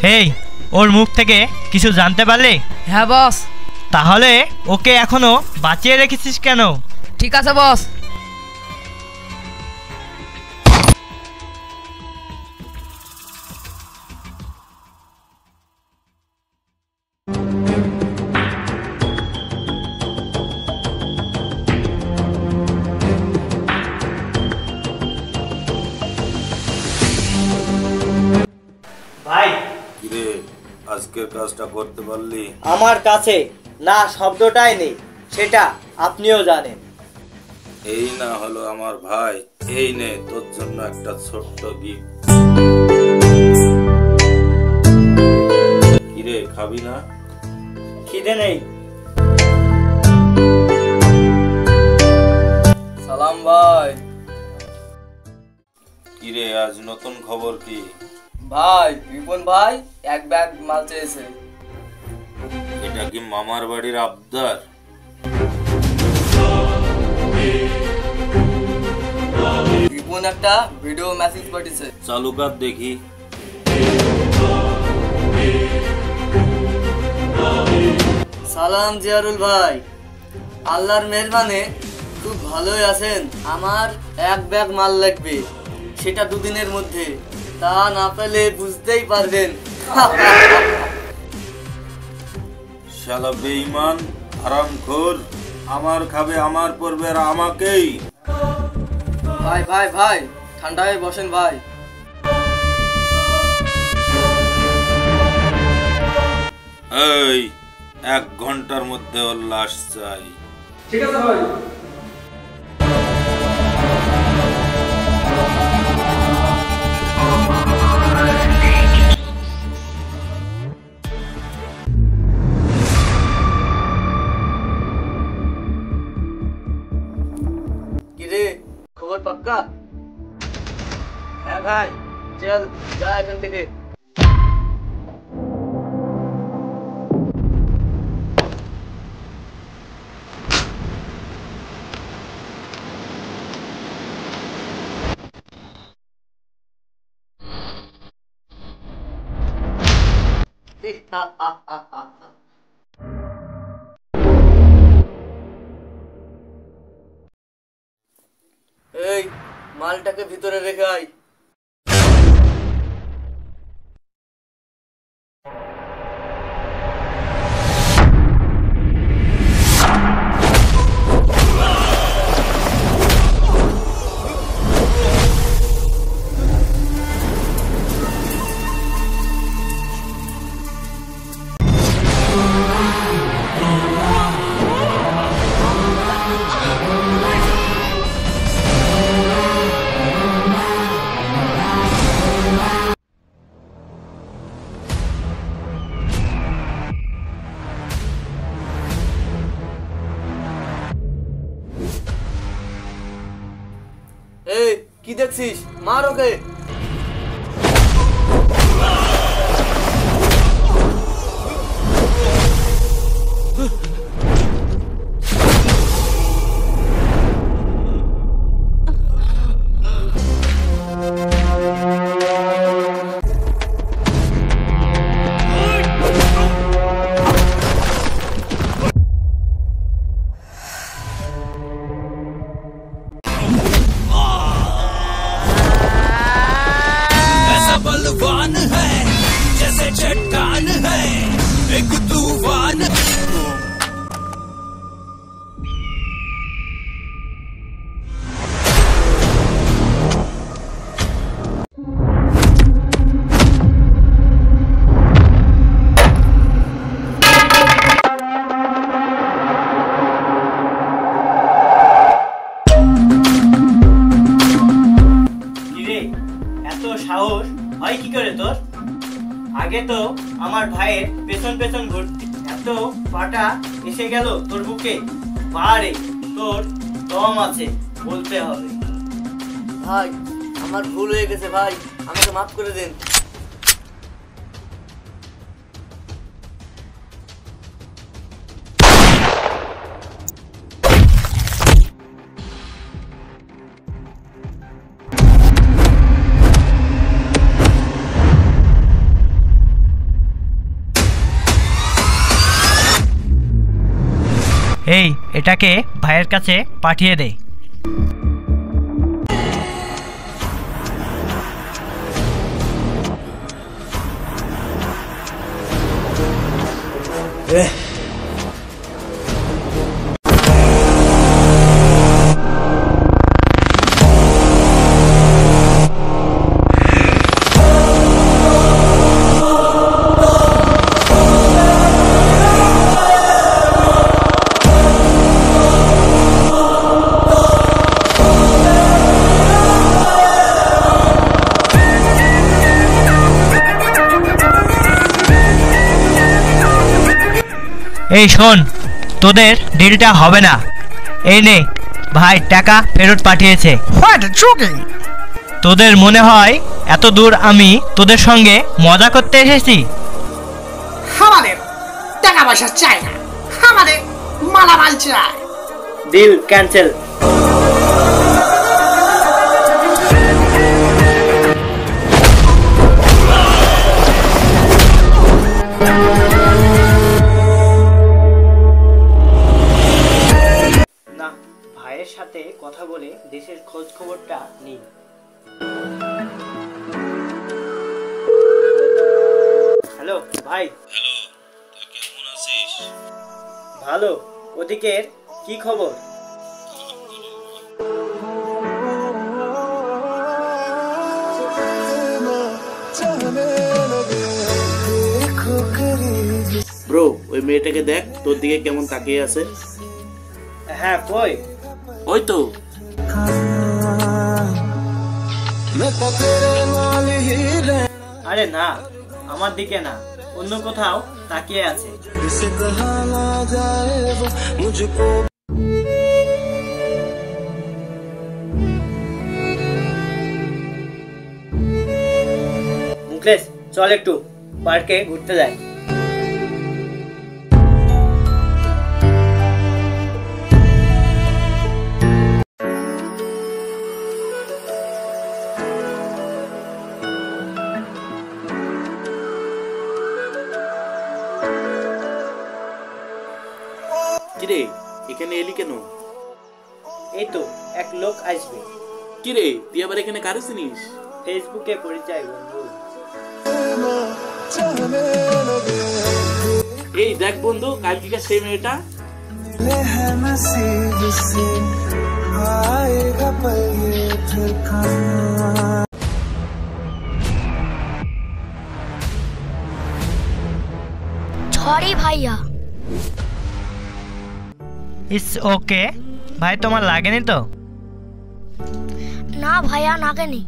হেই, ওর মুখ থেকে কিছু জানতে পারলে? হ্যাঁ বস। তাহলে ওকে এখনো বাঁচিয়ে রেখেছিস কেন? ঠিক আছে বস। ভাই, কিরে আজকের কাজটা করতে পারলি? আমার কাছে না শব্দটাই নেই, সেটা আপনিও জানেন। এই না হলো আমার ভাই, এই নে তোর জন্য একটা ছোট্ট গিফট। কিরে খাবি না? খিদে নেই। সালাম ভাই। কিরে আজ নতুন খবর কি? ভাই রিপন ভাই এক ব্যাগ মাল চেয়েছে। এটা কি মামার বাড়ির আবদার? রিপন একটা ভিডিও মেসেজ পাঠিয়েছে। চালু কর দেখি। সালাম জিয়ারুল ভাই, আল্লাহর মেহরবানে খুব ভালোই আছেন। আমার এক ব্যাগ মাল লাগবে, সেটা দুদিনের মধ্যে। তা না পেলে বুঝতেই পারবেন। শালা বেঈমান হারামখোর, আমার খাবে আমার পড়বে আর আমাকেই। ভাই ভাই ভাই ঠান্ডা হয়ে বসেন ভাই। এই 1 ঘন্টার মধ্যে ওর লাশ চাই। ঠিক আছে ভাই। কিরে খবর পাক্কা? হ্যাঁ ভাই, চল যা এখান থেকে। এই মালটাকে ভিতরে রেখে আয়। এই কি দেখছিস? মার ওকে। बलवान है जैसे चट्टान है एक तूफान। এত সাহস হয় কি করে তোর? আগে তো আমার ভাইয়ের পেছন পেছন ঘুরতি, এত পাটা এসে গেল তোর বুকে। বারে তোর দম আছে, বলতে হবে। ভাই আমার ভুল হয়ে গেছে ভাই, আমাকে মাফ করে দিন। এই এটাকে ভাইয়ের কাছে পাঠিয়ে দে। এই শোন, তোদের ডিলটা হবে না। এই নে ভাই, টাকা ফেরত পাঠিয়েছে। তোদের মনে হয় এত দূর আমি তোদের সঙ্গে মজা করতে এসেছি? আমাদের টাকা পয়সা চাই না, আমাদের মালামাল চাই। Deal cancel. না, ভাইয়ের সাথে কথা বলে দেশের খোঁজ খবরটা নিই। হ্যালো ভাই। হ্যালো, তুই কেমন আছিস? ভালো। ওদিকের কি খবর? ব্রো, ওই মেয়েটাকে দেখ, তোর দিকে কেমন তাকিয়ে আছে। হ্যাঁ, কই? ওই তো। আরে না, আমার দিকে না, অন্য কোথাও তাকিয়ে আছে। মুকেশ, চল একটু পার্কে ঘুরতে যাই। কিরে, এখানে এলি কেন? এই তো এক লোক আসবে। কিরে, তুই আবার এখানে কারে চিনিস? ফেসবুকে পরিচয় বন্ধু। এই দেখ বন্ধু, কালকে সেই মেয়েটা। সরি ভাইয়া। ইটস ওকে ভাই, তোমার লাগেনি তো? না ভাইয়া, লাগেনি।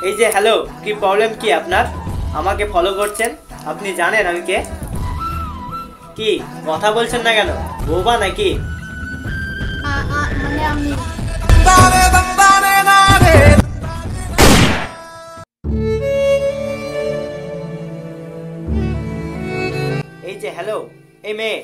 এই যে হ্যালো, কি প্রবলেম কি আপনার? আমাকে ফলো করছেন, আপনি জানেন আমি কে? কি কথা বলছেন না কেন? বোবা নাকি? মানে আমি এই যে হ্যালো, এই মেয়ে